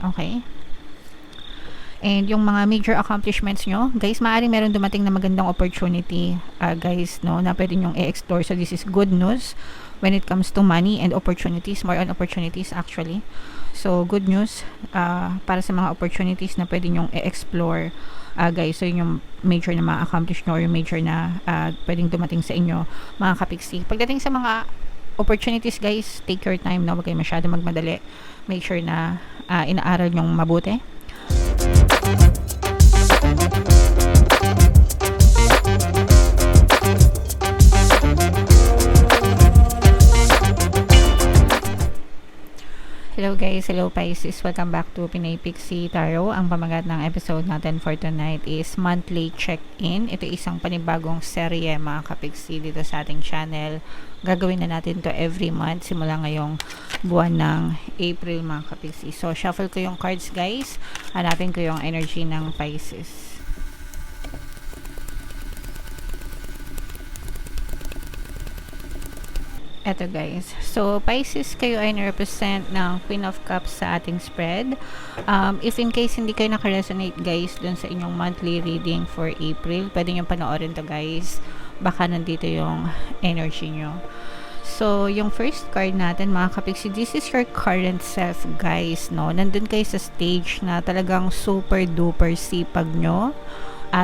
Okay? And yung mga major accomplishments nyo, guys, maaaring meron dumating na magandang opportunity, guys, no, na pwede nyong i-explore. So, this is good news when it comes to money and opportunities, more on opportunities actually. So, good news para sa mga opportunities na pwede nyong i-explore, guys. So, yun yung major na ma-accomplish nyo or yung major na pwedeng dumating sa inyo, mga kapiksi. Pagdating sa mga opportunities, guys, take your time, no? Huwag kayo masyado magmadali. Make sure na inaaral nyong mabuti. Hello guys, hello Pisces, welcome back to Pinay Pixie Tarot. Ang pamagat ng episode natin for tonight is monthly check-in. Ito isang panibagong serye mga kapixie dito sa ating channel. Gagawin na natin to every month simula ngayong buwan ng April mga kapixie. So shuffle ko yung cards guys, hanapin ko yung energy ng Pisces. Eto guys, so Pisces, kayo ay na-represent ng Queen of Cups sa ating spread. If in case hindi kayo naka-resonate guys dun sa inyong monthly reading for April, pwede nyo panoorin to guys, baka nandito yung energy nyo. So yung first card natin mga kapixie, this is your current self guys, no? Nandun kayo sa stage na talagang super duper sipag nyo,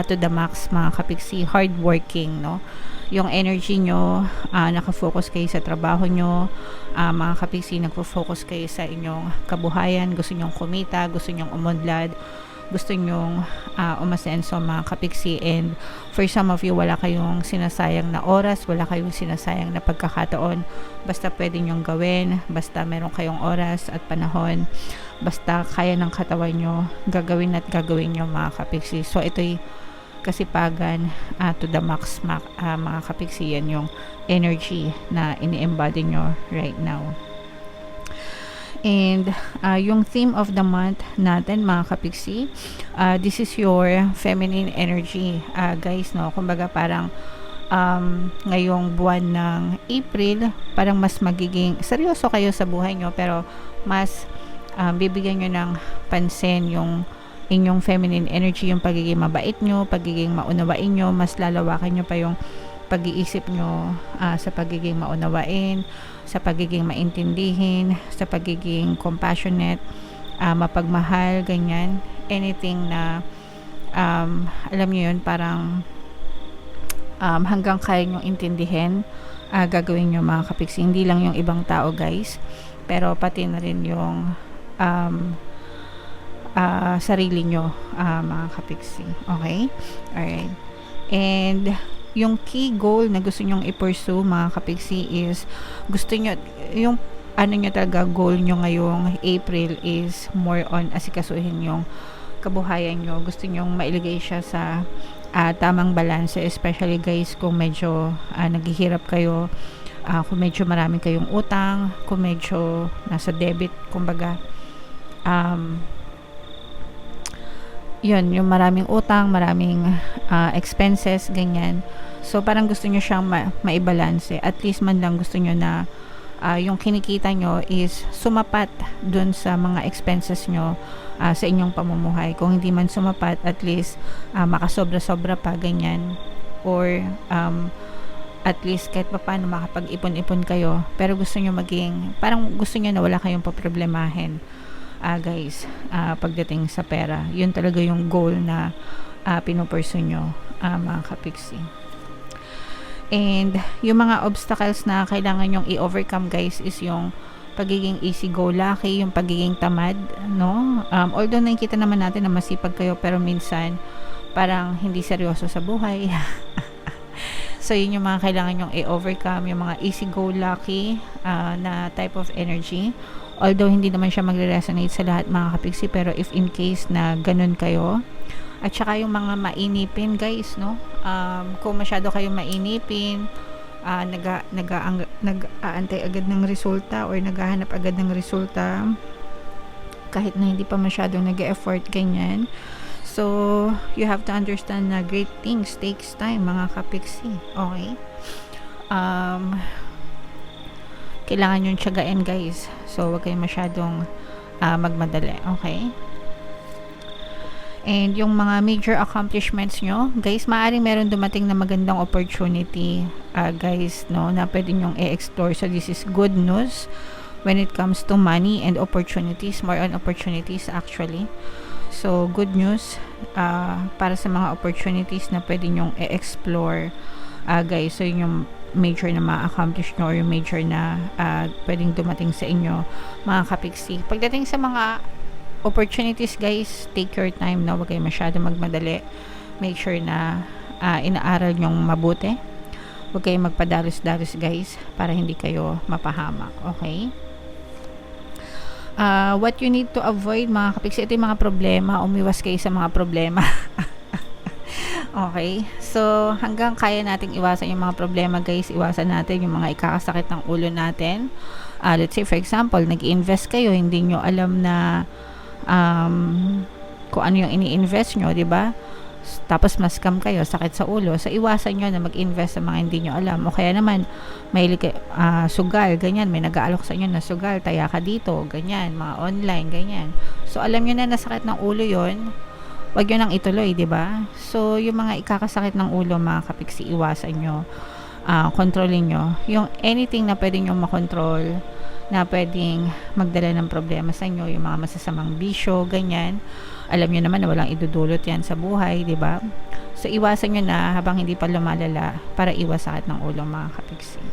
to the max mga kapixie, hardworking, no? Yung energy nyo, nakafocus kayo sa trabaho nyo, mga kapiksi, nagfo-focus kayo sa inyong kabuhayan, gusto nyong kumita, gusto nyong umunlad, gusto nyong umasenso mga kapiksi, and for some of you, wala kayong sinasayang na oras, wala kayong sinasayang na pagkakataon, basta pwede nyong gawin, basta meron kayong oras at panahon, basta kaya ng katawan nyo, gagawin at gagawin nyo mga kapiksi. So ito'y kasipagan to the max, mga kapiksi. Yan yung energy na ini-embody nyo right now. And yung theme of the month natin mga kapiksi, this is your feminine energy, guys, no? Kumbaga parang ngayong buwan ng April, parang mas magiging seryoso kayo sa buhay nyo, pero mas bibigyan nyo ng pansin yung inyong feminine energy, yung pagiging mabait nyo, pagiging maunawain nyo, mas lalawakan nyo pa yung pag-iisip nyo sa pagiging maunawain, sa pagiging maintindihin, sa pagiging compassionate, mapagmahal, ganyan. Anything na alam nyo yun, parang hanggang kaya nyo intindihin, gagawin nyo mga kapiksi. Hindi lang yung ibang tao guys, pero pati na rin yung sarili nyo, mga kapiksi. Okay? Alright. And yung key goal na gusto nyong i-pursue mga kapiksi is, gusto nyo, yung ano nyo talaga, goal nyo ngayong April is more on asikasuhin yung kabuhayan nyo. Gusto nyong mailagay siya sa tamang balance, especially guys kung medyo naghihirap kayo, kung medyo marami kayong utang, kung medyo nasa debit, kumbaga yun, yung maraming utang, maraming expenses, ganyan. So parang gusto nyo siyang maibalanse. At least man lang gusto nyo na yung kinikita nyo is sumapat dun sa mga expenses nyo sa inyong pamumuhay. Kung hindi man sumapat, at least makasobra-sobra pa, ganyan. Or at least kahit pa paano makapag-ipon-ipon kayo. Pero gusto nyo maging, parang gusto nyo na wala kayong paproblemahin, guys, pagdating sa pera. Yun talaga yung goal na pinupursue nyo, mga kapiksi. And yung mga obstacles na kailangan nyong i-overcome guys is yung pagiging easy-go-lucky, yung pagiging tamad, no? Although nakikita naman natin na masipag kayo, pero minsan parang hindi seryoso sa buhay. So yun yung mga kailangan nyong i-overcome, yung mga easy-go-lucky na type of energy. Although hindi naman siya magre-resonate sa lahat mga kapiksi, pero if in case na ganun kayo, at saka yung mga mainipin guys, no? Kung masyado kayong mainipin, nag-aantay agad ng resulta or naghahanap agad ng resulta kahit na hindi pa masyadong nag-effort, ganyan. So you have to understand na great things takes time mga kapiksi. Okay? Kailangan yung tiyagain guys. So wag kayong masyadong magmadali, okay? And yung mga major accomplishments nyo, guys, maaaring meron dumating na magandang opportunity, guys, no, na pwede nyong i-explore. So, this is good news when it comes to money and opportunities, more on opportunities actually. So, good news para sa mga opportunities na pwede nyong i-explore, guys. So, yun yung major na ma-accomplish nyo or yung major na pwedeng dumating sa inyo, mga kapiksi. Pagdating sa mga opportunities, guys, take your time, no? Huwag kayo masyado magmadali. Make sure na inaaral nyong mabuti. Huwag kayo magpadalos-dalos, guys, para hindi kayo mapahamak, okay? What you need to avoid, mga kapiksi, ito yung mga problema. Umiwas kayo sa mga problema. Okay? So, hanggang kaya nating iwasan yung mga problema, guys, iwasan natin yung mga ikakasakit ng ulo natin. Let's say, for example, nag-invest kayo, hindi nyo alam na kung ano yung ini-invest nyo, di ba? Tapos mas-scam kayo, sakit sa ulo. So, iwasan nyo na mag-invest sa mga hindi nyo alam. O kaya naman, may sugal, ganyan. May nag-aalok sa inyo na sugal, taya ka dito, ganyan. Mga online, ganyan. So, alam nyo na nasakit ng ulo yon, wag nyo nang ituloy, di ba? So, yung mga ikakasakit ng ulo, mga kapiksi, iwasan nyo. Kontrolin nyo. Yung anything na pwede nyo makontrol, na pwedeng magdala ng problema sa inyo, yung mga masasamang bisyo, ganyan. Alam nyo naman na walang idudulot yan sa buhay, di ba? So, iwasan nyo na habang hindi pa lumalala para iwas sakit ng ulo, mga kapiksi.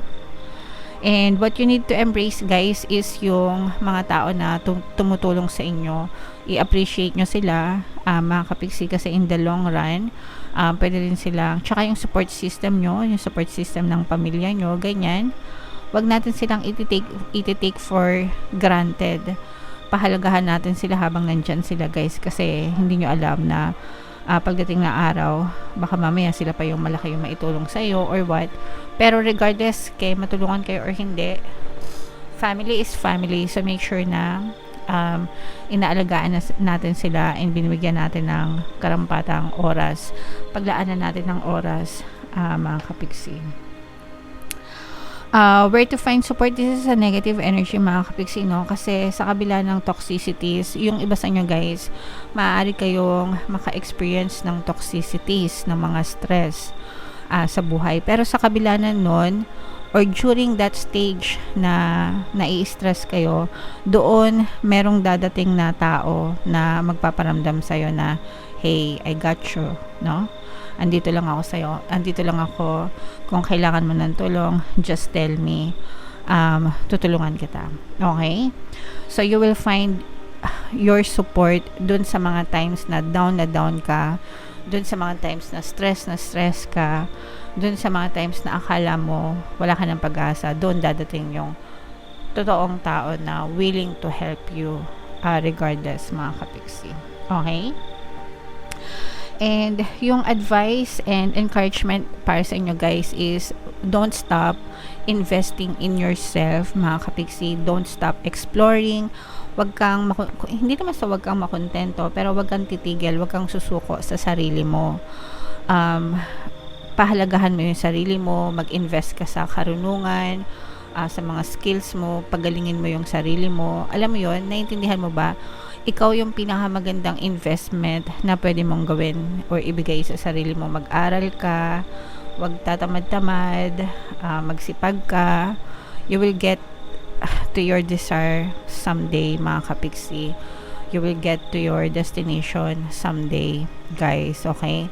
And what you need to embrace, guys, is yung mga tao na tumutulong sa inyo. I-appreciate nyo sila, mga kapiksi, kasi in the long run, pwede rin sila, tsaka yung support system nyo, yung support system ng pamilya nyo, ganyan. Wag natin silang iti-take for granted. Pahalagahan natin sila habang nandyan sila, guys, kasi hindi nyo alam na pagdating na araw, baka mamaya sila pa yung malaki yung maitulong sa iyo or what. Pero regardless kay matulungan kayo or hindi, family is family. So make sure na inaalagaan natin sila and binibigyan natin ng karampatang oras. Paglaanan natin ng oras, mga kapiksi. Where to find support? This is a negative energy, mga kapiksi, no? Kasi sa kabila ng toxicities, yung iba sa inyo, guys, maaari kayong maka-experience ng toxicities, ng mga stress sa buhay. Pero sa kabila na nun, or during that stage na nai-stress kayo, doon merong dadating na tao na magpaparamdam sa'yo na, hey, I got you, no? Andito lang ako sa'yo. Andito lang ako. Kung kailangan mo ng tulong, just tell me. Tutulungan kita. Okay? So, you will find your support dun sa mga times na down ka. Dun sa mga times na stress ka. Dun sa mga times na akala mo wala ka ng pag-asa. Doon dadating yung totoong tao na willing to help you regardless, mga kapiksi. Okay? And yung advice and encouragement para sa inyo, guys, is don't stop investing in yourself, mga kapiksi. Don't stop exploring. Hindi naman sa wag kang makontento, pero wag kang titigil, wag kang susuko sa sarili mo. Pahalagahan mo yung sarili mo, mag-invest ka sa karunungan, sa mga skills mo, pagalingin mo yung sarili mo. Alam mo yun, naiintindihan mo ba? Ikaw yung pinakamagandang investment na pwede mong gawin or ibigay sa sarili mo. Mag-aral ka, wag tatamad-tamad, magsipag ka. You will get to your desire someday, mga kapiksi. You will get to your destination someday, guys, okay?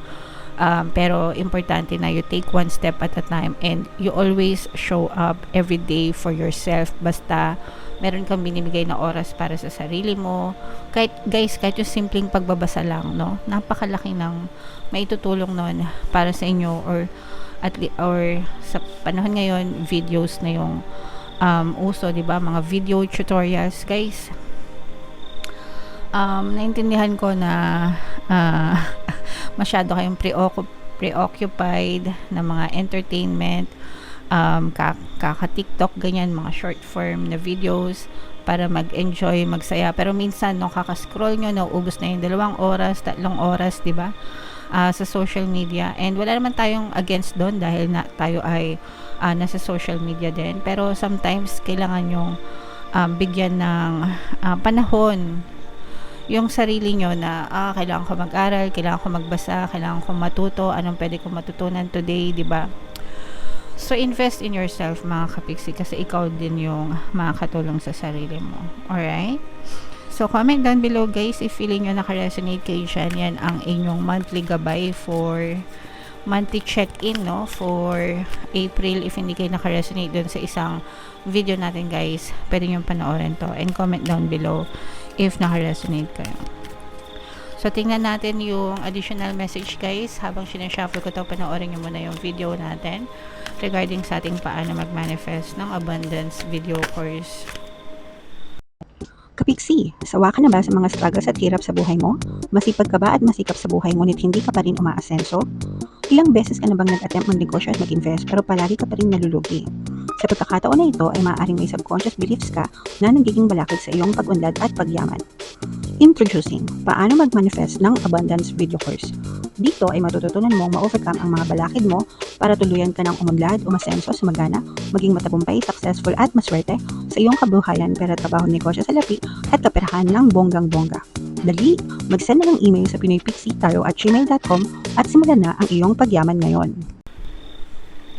Pero importante na you take one step at a time and you always show up every day for yourself. Basta meron kang binibigay na oras para sa sarili mo. Kahit yung simpleng pagbabasa lang, no? Napakalaki ng maitutulong nun para sa inyo or sa panahon ngayon, videos na yung uso, 'di ba? Mga video tutorials, guys. Naintindihan ko na masyado kayong preoccupied na mga entertainment, kaka-TikTok, ganyan, mga short form na videos para mag-enjoy, magsaya. Pero minsan, no, kaka-scroll nyo, nauubos na yung 2 oras, 3 oras, di ba? Sa social media. And wala naman tayong against doon dahil tayo ay nasa social media din. Pero sometimes, kailangan yung bigyan ng panahon yung sarili nyo na kailangan ko mag-aral, kailangan ko magbasa, kailangan ko matuto, anong pwede ko matutunan today, di ba? So invest in yourself mga kapiksi, kasi ikaw din yung makakatulong sa sarili mo. Alright? So comment down below guys if feeling nyo naka-resonate kayo dyan. Yan ang inyong monthly gabay for monthly check-in, no, for April. If hindi kayo naka-resonate dun sa isang video natin guys, pwede nyo panoorin to, and comment down below if naka-resonate kayo. So tingnan natin yung additional message guys. Habang sinashuffle ko to, panoorin nyo muna yung video natin regarding sa ating paano mag-manifest ng abundance video course. Kapiksi, sawa ka na ba sa mga struggles at hirap sa buhay mo? Masipag ka ba at masikap sa buhay ngunit hindi ka pa rin umaasenso? Ilang beses ka na bang nag-attempt mag-negosyo at mag-invest pero palagi ka pa rin nalulugi? Sa pagkakataon na ito ay maaaring may subconscious beliefs ka na nagiging balakid sa iyong pag-unlad at pagyaman. Introducing, paano mag-manifest ng abundance video course. Dito ay matututunan mong ma-overcome ang mga balakid mo para tuluyan ka ng umunlad, umasenso, sumagana, maging matagumpay, successful at maswerte sa iyong kabuhayan, pera, trabaho, negosyo, salapi at kaperahan ng bonggang-bongga. Dali, mag-send na ng email sa pinoypixie@gmail.com at simulan na ang iyong pagyaman ngayon.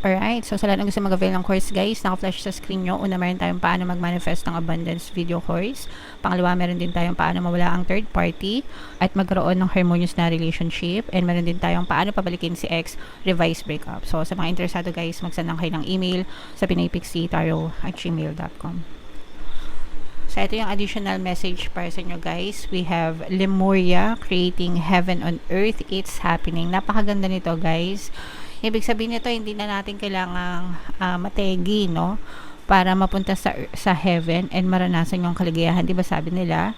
Alright, so sa lahat ng gusto mag-avail ng course guys, naka-flash sa screen nyo. Una, meron tayong paano mag-manifest ng abundance video course. Pangalawa, meron din tayong paano mawala ang third party at magkaroon ng harmonious na relationship. And meron din tayong paano pabalikin si ex, revise breakup. So sa mga interesado guys, mag-send lang kayo ng email sa pinoypixie@gmail.com. So ito yung additional message para sa inyo guys. We have Lemuria, creating heaven on earth. It's happening. Napakaganda nito guys. Ibig sabihin nito, hindi na natin kailangang mategi, no? Para mapunta sa heaven and maranasan yung kaligayahan. Diba sabi nila,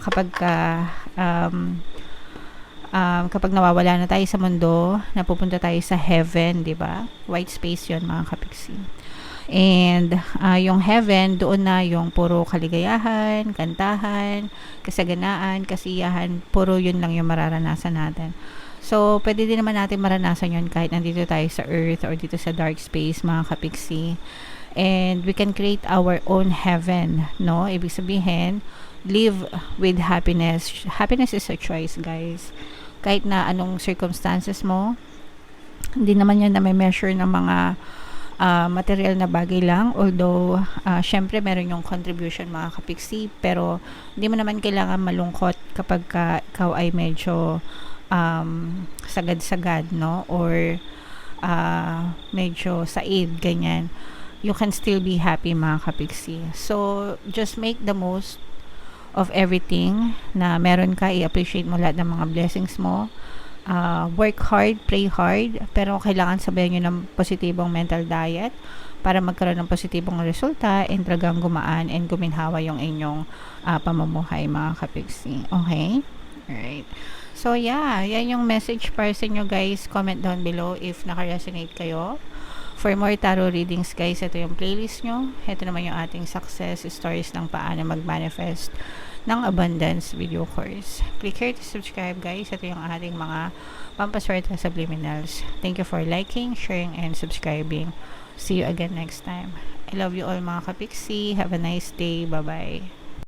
kapag nawawala na tayo sa mundo, napupunta tayo sa heaven, diba? White space yon mga kapiksi. And yung heaven, doon na yung puro kaligayahan, kantahan, kasaganaan, kasiyahan, puro yun lang yung mararanasan natin. So, pwede din naman natin maranasan yun kahit nandito tayo sa earth or dito sa dark space, mga kapiksi. And we can create our own heaven, no? Ibig sabihin, live with happiness. Happiness is a choice, guys. Kahit na anong circumstances mo, hindi naman yan na may measure ng mga material na bagay lang. Although, syempre, meron yung contribution, mga kapiksi. Pero, hindi mo naman kailangan malungkot kapag ikaw ay medyo sagad-sagad, no? Or medyo said, ganyan. You can still be happy, mga kapiksi. So, just make the most of everything na meron ka. I-appreciate mo lahat ng mga blessings mo. Work hard, pray hard, pero kailangan sabayan nyo ng positibong mental diet para magkaroon ng positibong resulta and talagang gumaan and guminhawa yung inyong pamumuhay, mga kapiksi. Okay? Alright. So, yeah, yan yung message para sa inyo guys. Comment down below if naka-resonate kayo. For more tarot readings guys, ito yung playlist nyo. Ito naman yung ating success stories ng paano mag-manifest ng abundance video course. Click here to subscribe guys. Ito yung ating mga pampaswerte subliminals. Thank you for liking, sharing, and subscribing. See you again next time. I love you all mga kapiksi. Have a nice day. Bye-bye.